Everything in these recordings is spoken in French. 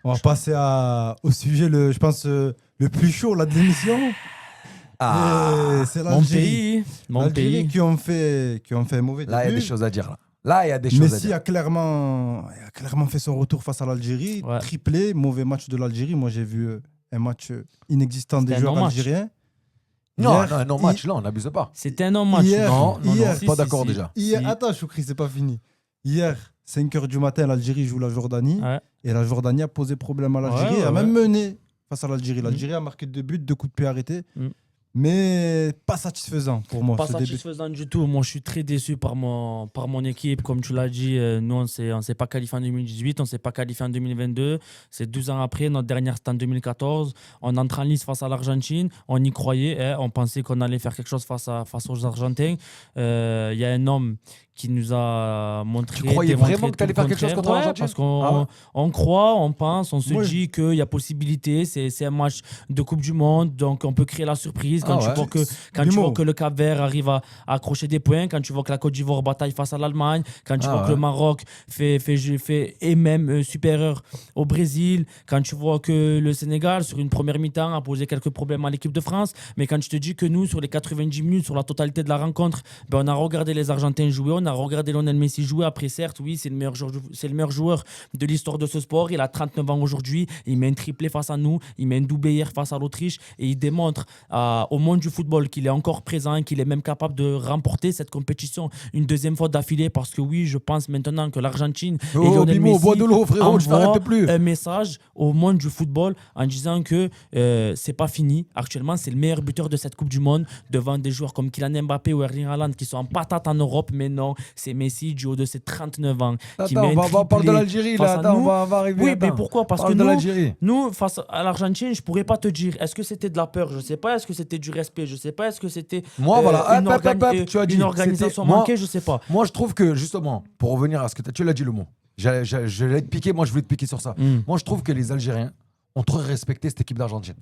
On va passer au sujet, je pense, le plus chaud là, de l'émission. C'est l'Algérie. Mon L'Algérie pays. qui ont fait un mauvais début. Là, il y a des choses à dire. Là, il y a des choses à Messi dire. a clairement fait son retour face à l'Algérie. Ouais. Triplé, mauvais match de l'Algérie. Moi, j'ai vu un match inexistant C'était des un joueurs non-match. algériens. Non, Hier, non, match, là, on n'abuse pas. C'était un non-match. Hier, Non, Si, pas si, d'accord si. déjà. Hier, Si. attends, Choukri, c'est pas fini. Hier, 5h du matin, l'Algérie joue la Jordanie. Ouais. Et la Jordanie a posé problème à l'Algérie. Ouais, a ouais, même ouais. mené face à l'Algérie. L'Algérie a marqué 2 buts, 2 coups de pied arrêtés. Mais pas satisfaisant pour moi. Pas ce début. satisfaisant du tout. Moi, je suis très déçu par mon équipe. Comme tu l'as dit, nous, on s'est pas qualifié en 2018, on s'est pas qualifié en 2022. C'est 12 ans après. Notre dernière, c'était en 2014. On entre en lice face à l'Argentine. On y croyait. On pensait qu'on allait faire quelque chose face aux Argentins. Il y a un homme qui nous a montré. Tu croyais démontré vraiment que tout t'allais le faire quelque chose contraire. contre Ouais, l'Argentine? parce qu'on Ah ouais. on croit, on pense, on se Ouais. dit qu'il y a possibilité. C'est un match de Coupe du Monde, donc on peut créer la surprise. Quand Ah tu ouais. vois que quand tu Bimo. vois que le Cap-Vert arrive à accrocher des points, quand tu vois que la Côte d'Ivoire bataille face à l'Allemagne, quand tu Ah vois que ouais. le Maroc fait et même supérieur au Brésil, quand tu vois que le Sénégal sur une première mi-temps a posé quelques problèmes à l'équipe de France, mais quand tu te dis que nous sur les 90 minutes, sur la totalité de la rencontre, on a regardé les Argentins jouer, on a regardé Lionel Messi jouer. Après certes, oui, c'est le meilleur joueur de l'histoire de ce sport. Il a 39 ans aujourd'hui, il met un triplé face à nous, il met un doublé hier face à l'Autriche et il démontre au monde du football qu'il est encore présent, qu'il est même capable de remporter cette compétition une deuxième fois d'affilée, parce que oui, je pense maintenant que l'Argentine et Lionel Bimo, Messi bois de l'eau, frérot, je envoient t'arrête plus. un message au monde du football en disant que c'est pas fini. Actuellement, c'est le meilleur buteur de cette Coupe du Monde devant des joueurs comme Kylian Mbappé ou Erling Haaland qui sont en patate en Europe, mais non, c'est Messi du haut de ses 39 ans qui Attends, met un on va parler de triplé l'Algérie, face là. à Attends, nous. on va arriver. Oui, attends. mais pourquoi? Parce Parle que de l'Algérie. nous, face à l'Argentine, je pourrais pas te dire est-ce que c'était de la peur, je sais pas, est-ce que c'était du respect, je sais pas, est-ce que c'était Moi, voilà. une, Tu as dit, une organisation c'était- manquée, je sais pas. Moi, je trouve que, justement, pour revenir à ce que tu l'as dit le mot, je l'ai te piquer, moi, je voulais te piquer sur ça. Moi, je trouve que les Algériens ont trop respecté cette équipe d'Argentine.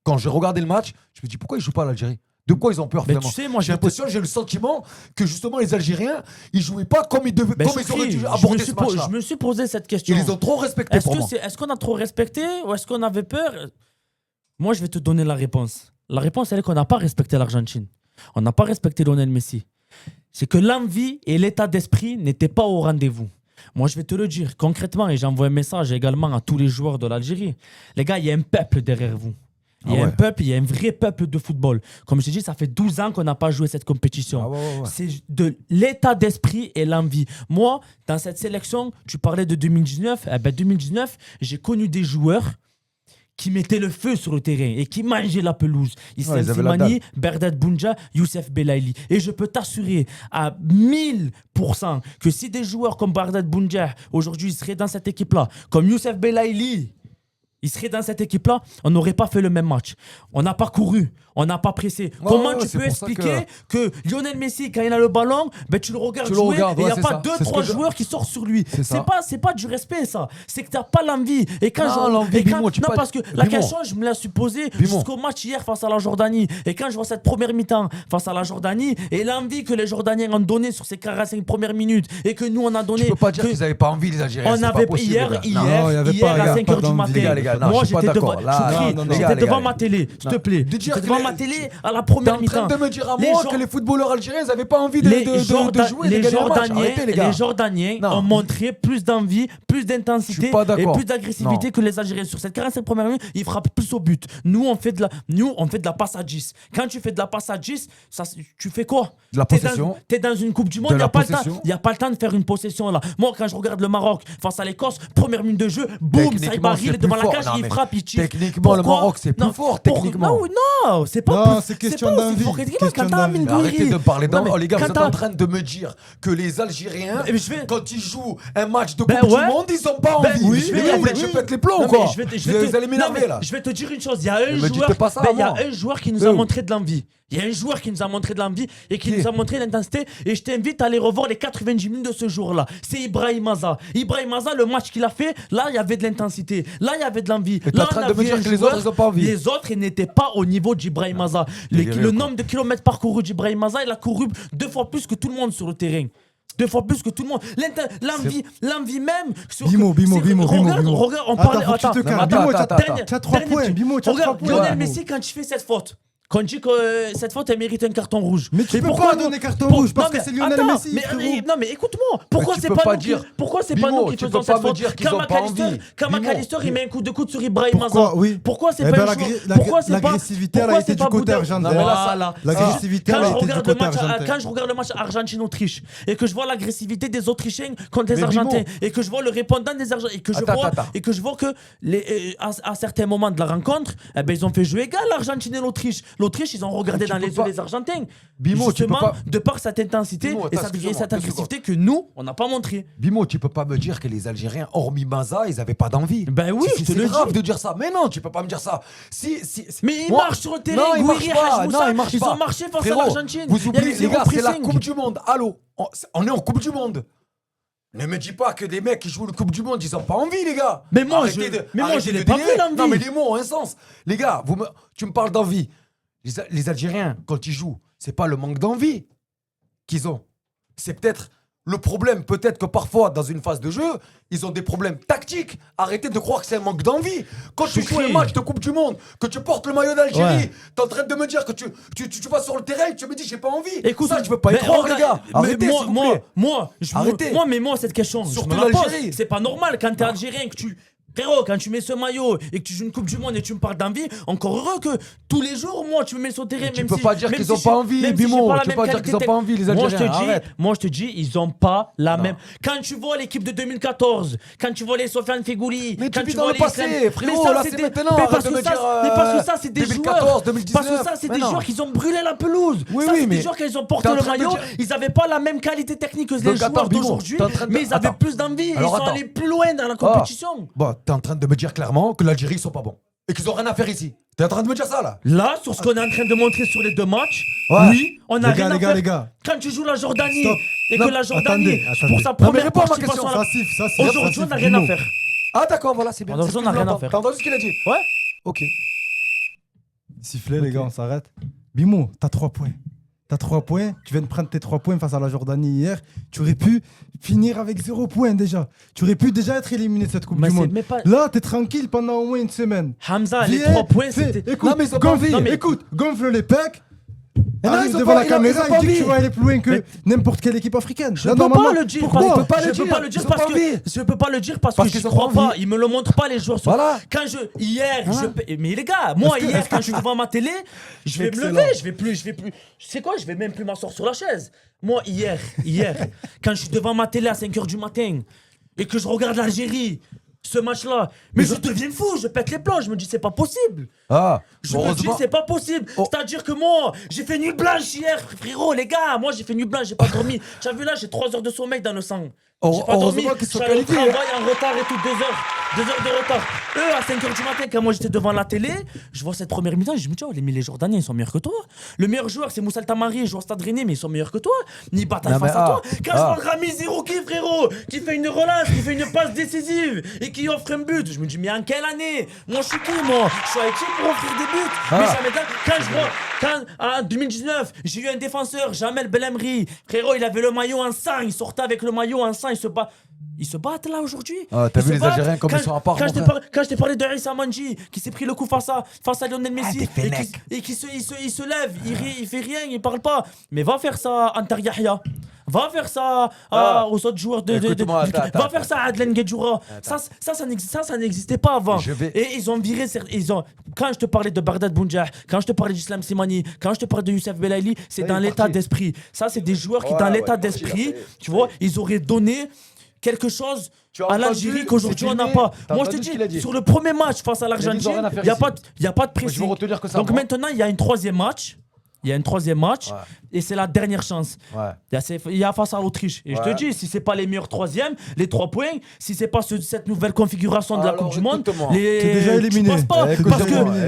Quand j'ai regardé le match, je me dis pourquoi ils jouent pas à l'Algérie? De quoi ils ont peur Mais vraiment? tu sais, moi, J'ai l'impression, j'ai le sentiment que justement les Algériens, ils jouaient pas comme ils devaient, comme ils auraient dû aborder ce match-là. je me suis posé cette question. Ils les ont trop respectés pour moi. Est-ce qu'on a trop respecté ou est-ce qu'on avait peur? Moi, je vais te donner la réponse. La réponse, elle est qu'on n'a pas respecté l'Argentine. On n'a pas respecté Lionel Messi. C'est que l'envie et l'état d'esprit n'étaient pas au rendez-vous. Moi, je vais te le dire concrètement et j'envoie un message également à tous les joueurs de l'Algérie. Les gars, il y a un peuple derrière vous. Il y a un peuple, il y a un vrai peuple de football. Comme je t'ai dit, ça fait 12 ans qu'on n'a pas joué cette compétition. Ah ouais. C'est de l'état d'esprit et l'envie. Moi, dans cette sélection, tu parlais de 2019. 2019, j'ai connu des joueurs qui mettaient le feu sur le terrain et qui mangeaient la pelouse. ils Issam avaient la Slimani, Berdad Bounja, Youssef Belaïli. Et je peux t'assurer à 1000% que si des joueurs comme Berdad Bounja, aujourd'hui, seraient dans cette équipe-là, comme Youssef Belaïli, il serait dans cette équipe-là, on n'aurait pas fait le même match. On n'a pas couru, on n'a pas pressé. Comment tu c'est peux pour ça expliquer que Lionel Messi, quand il a le ballon, tu le regardes jouer et il n'y a pas 2-3 joueurs qui sortent sur lui. C'est pas du respect, ça. C'est que tu n'as pas l'envie. Et quand parce que la question, je me la suis posée jusqu'au match hier face à la Jordanie. Et quand je vois cette première mi-temps face à la Jordanie et l'envie que les Jordaniens ont donné sur ces 45 premières minutes et que nous, on a donné... Tu peux pas dire qu'ils n'avaient pas envie, les Algériens. On avait hier à 5h du matin. Moi, j'étais devant ma télé, s'il te plaît. J'étais devant ma télé à la première mi-temps. T'es en train de me dire à moi que les footballeurs algériens n'avaient pas envie de jouer. Les Jordaniens ont montré plus d'envie, plus d'intensité et plus d'agressivité que les Algériens. Sur cette 45 premières minutes, ils frappent plus au but. Nous, on fait de la passe à 10. Quand tu fais de la passe à 10, tu fais quoi? De la possession. T'es dans une Coupe du Monde, il n'y a pas le temps de faire une possession là. Moi, quand je regarde le Maroc face à l'Écosse, première minute de jeu, boum, Saïbar, il est devant la cage, il frappe, il tire. Techniquement, le Maroc, c'est plus fort, techniquement. Non, c'est pas Non, c'est question d'envie. Arrêtez de parler d'envie. Oh, les gars, vous êtes en train de me dire que les Algériens, quand ils jouent un match de Coupe du Monde, ils ont pas envie. Je pète les plombs, quoi. Vous allez m'énerver, là. Je vais te dire une chose, il y a un joueur qui nous a montré de l'envie. Il y a un joueur qui nous a montré de l'envie et qui nous a montré l'intensité. Et je t'invite à aller revoir les 90 minutes de ce jour-là. C'est Ibrahim Aza. Ibrahim Aza, le match qu'il a fait, là, il y avait de l'intensité. Là, il y avait de l'envie. Et t'es en train de me dire que les autres, ils n'ont pas envie. Les autres, ils n'étaient pas au niveau d'Ibrahim Aza. Le nombre de kilomètres parcourus d'Ibrahim Aza, il a couru 2 fois plus que tout le monde sur le terrain. 2 fois plus que tout le monde. L'envie même. Bimo. Regarde, on parlait. Attends, faut que tu te calmes. attends, Bimo, attends, tu as 3 points. Bimo, tu as 3 Regarde, points. Lionel Messi, quand tu fais cette faute. Quand on dit que cette faute, elle mérite un carton rouge. Mais tu Et peux pourquoi pas nous- donner carton pour- rouge parce non, que mais c'est Lionel attends, Messi, frérot. Non, mais écoute-moi. Pourquoi tu c'est peux pas pas nous dire- qui, pourquoi c'est Bimo, pas nous qui tu faisons peux pas cette me faute dire qu'ils ont pas envie. Quand Bimo. McAllister, il met un coup de coude sur Ibrahim Hazard. Pourquoi, oui. Pourquoi c'est Eh pas ben, un joueur- pourquoi c'est pas- l'agressivité, elle a pourquoi été c'est du pas côté Boudin- argentin. Non, mais Voilà. L'agressivité, Quand elle a je été du regarde le côté match- argentin. Quand je regarde le match Argentine-Autriche et que je vois l'agressivité des Autrichiens contre les Mais Argentins Bimo. et que je vois le répondant des Argentins et que je vois que à certains moments de la rencontre, eh ben, ils ont fait jeu égal l'Argentine et l'Autriche. L'Autriche, ils ont regardé Tu dans peux les yeux pas- les Argentins. Bimo, tu peux Justement, pas- de par cette intensité Bimo, et attends, cette excuse-moi, deux agressivité que nous, on n'a pas montré. Bimo, tu peux pas me dire que les Algériens, hormis Maza, ils avaient pas d'envie. Ben oui, je te c'est le grave dis. de dire ça. Mais non, tu peux pas me dire ça. Mais ils Moi- marchent sur le terrain, Non, ils Gouiri, marchent pas. Haj Moussa, Non, ils marchent ils pas. ont marché face Frérot, à l'Argentine. Vous Il y avait oubliez, les zéro gars, c'est la pressing. Coupe du Monde. Allô, on est en Coupe du Monde. Ne me dis pas que des mecs qui jouent la Coupe du Monde, ils ont pas envie, les gars. Mais moi, Arrêtez je de l'ai pas vu, délirer. l'envie. Non, mais les mots ont un sens. Les gars, tu me parles d'envie. Les Algériens, quand ils jouent, c'est pas le manque d'envie qu'ils ont. C'est peut-être le problème, peut-être que parfois, dans une phase de jeu, ils ont des problèmes tactiques. Arrêtez de croire que c'est un manque d'envie. Quand tu joues un match de Coupe du Monde, que tu portes le maillot d'Algérie, Ouais. t'es en train de me dire que tu vas sur le terrain et tu me dis j'ai pas envie. Écoute, ça, je veux pas y mais croire, regarde, les gars. mais Arrêtez, s'il vous plaît. Arrêtez. Moi, cette question, Surtout je me la pose. l'Algérie. C'est pas normal quand t'es algérien que tu. Frérot, quand tu mets ce maillot et que tu joues une Coupe du Monde et tu me parles d'envie, encore heureux que tous les jours, moi, tu me mets sur le terrain. Tu même peux si pas dire même qu'ils si ont je- pas envie, même si j'ai Bimo. pas la Tu peux même pas dire qu'ils qualité ont pas envie, les Algériens. Arrête. Moi, je te dis, ils ont pas la même. Quand tu vois l'équipe de 2014, quand tu vois les Sofiane Fegouli, Mais tu quand vis tu dans vois le les passé, Islam- frérot, Mais ça, là, c'est c'est des- maintenant, mais arrête parce de que me ça, dire, mais parce que ça, c'est des 2014, joueurs. 2019. Parce que ça, c'est Mais des non. joueurs qui ont brûlé la pelouse. Oui, Ça, oui, c'est des mais joueurs qui ont t'es porté en le train de maillot. dire- Ils avaient pas la même qualité technique que les Donc, attends, joueurs Bimo, d'aujourd'hui, t'es en train de- mais ils avaient attends. plus d'envie. Ils Alors, sont attends. allés plus loin dans la compétition. Bon, t'es en train de me dire clairement que l'Algérie, ils sont pas bons. Et qu'ils ont rien à faire ici. T'es en train de me dire ça, là. Là, sur ce qu'on est en train de montrer sur les 2 matchs, Ouais. oui, on a Les rien gars, à les gars, faire. les gars. Quand tu joues la Jordanie Stop. et Non, que la Jordanie, attendez. pour sa Non, mais première réponds à ma partie, question. passe à la- Ça siffle. Aujourd'hui, on n'a rien à faire. Ah, d'accord, voilà, c'est bien. Alors, C'est ce on que n'a je rien voulais à entendre. faire. T'as entendu ce qu'il a dit? Ouais. Ok. Sifflez, les gars, on s'arrête. Bimo, t'as 3 points. T'as 3 points. Tu viens de prendre tes 3 points face à la Jordanie hier. Tu aurais pu finir avec 0 points déjà. Tu aurais pu déjà être éliminé de cette Coupe Mais du c'est Monde. même pas- Là, t'es tranquille pendant au moins une semaine. Hamza, les Viens, 3 points, fais- c'était. Écoute, Non, mais ils ont pas gonfle, envie. Non, mais- écoute, gonfle les pecs. non, Arrive ils ont devant pas- la ils ont caméra pas et dis que envie. tu vas aller plus loin que n'importe quelle équipe africaine. Je Là, peux normalement, pas le dire pourquoi parce que peut pas le je dire. peux pas le dire Ils ont parce pas que envie. je peux pas le dire parce Parce que qu'ils je ont crois pas pas. envie. Ils me le montrent pas les joueurs. Voilà. Quand hier, Voilà. mais les gars, moi Est-ce que- hier quand je suis devant ma télé, je vais me Excellent. lever, je vais plus. C'est quoi, je vais même plus m'asseoir sur la chaise. Moi hier, quand je suis devant ma télé à 5h du matin et que je regarde l'Algérie, ce match-là, mais je deviens fou, je pète les plombs, je me dis c'est pas possible. Ah, Je me dis, c'est pas possible. C'est-à-dire que moi, j'ai fait nuit blanche hier, frérot, les gars. Moi, j'ai fait nuit blanche, j'ai pas dormi. Tu as vu là, j'ai 3 heures de sommeil dans le sang. J'ai pas dormi. Heureusement qu'ils sont Je suis allé au qualifiés. travail en retard et tout, 2 heures de retard. Eux, à 5h du matin, quand moi j'étais devant la télé, je vois cette première mi-temps, je me dis, oh, les Jordaniens, ils sont meilleurs que toi. Le meilleur joueur, c'est Moussa El Tamari, il joue au Stade Rennais, mais ils sont meilleurs que toi. Ni bataille Non, mais face à toi. Quand je ah. vois le Rami Zerouki, frérot, qui fait une relance, qui fait une passe décisive et qui offre un but, je me dis, mais en quelle année? Moi, je suis qui, moi? Je suis avec qui pour offrir des buts? Ah. Mais jamais quand je vois, en 2019, j'ai eu un défenseur, Jamel Belhamri. Frérot, il avait le maillot en sang, il sortait avec le maillot en sang, ils se battent là aujourd'hui. Ah, t'as Ils vu se les battent. Algériens comme ils sont à part, Quand mon je t'ai frère. quand je t'ai parlé de Issa Manji, qui s'est pris le coup face à Lionel Messi, t'es fennec. et qui se lève, il fait rien, il parle pas. Mais va faire ça à Antar Yahya. Va faire ça aux autres joueurs Écoute-moi, attends, va faire ça à Adlen Guedjoura. Ça n'existait pas avant. Et ils ont viré. Quand je te parlais de Bagdad Bounjah, quand je te parlais d'Islam Simani, quand je te parlais de Youssef Belaïli, c'est dans l'état d'esprit. Ça, c'est des joueurs qui, dans l'état d'esprit, tu vois, ils auraient donné quelque chose Tu as à entendu, l'Algérie qu'aujourd'hui c'est on n'a filmé. pas. T'as Moi je te entendu ce qu'il a dis, dit. sur le premier match face à ils ont l'Argentine, rien à faire il n'y a ici. pas de Moi, je pressing. veux retenir que ça. Donc moi. maintenant, il y a un troisième match. Il y a un troisième match Ouais. et c'est la dernière chance. Ouais. Il y a face à l'Autriche. Et je te Ouais. dis, si c'est pas les meilleurs troisièmes, les 3 points, si c'est pas cette nouvelle configuration de la Alors, Coupe du Monde, écoute-moi. T'es déjà éliminé. tu passes pas. Écoute-moi,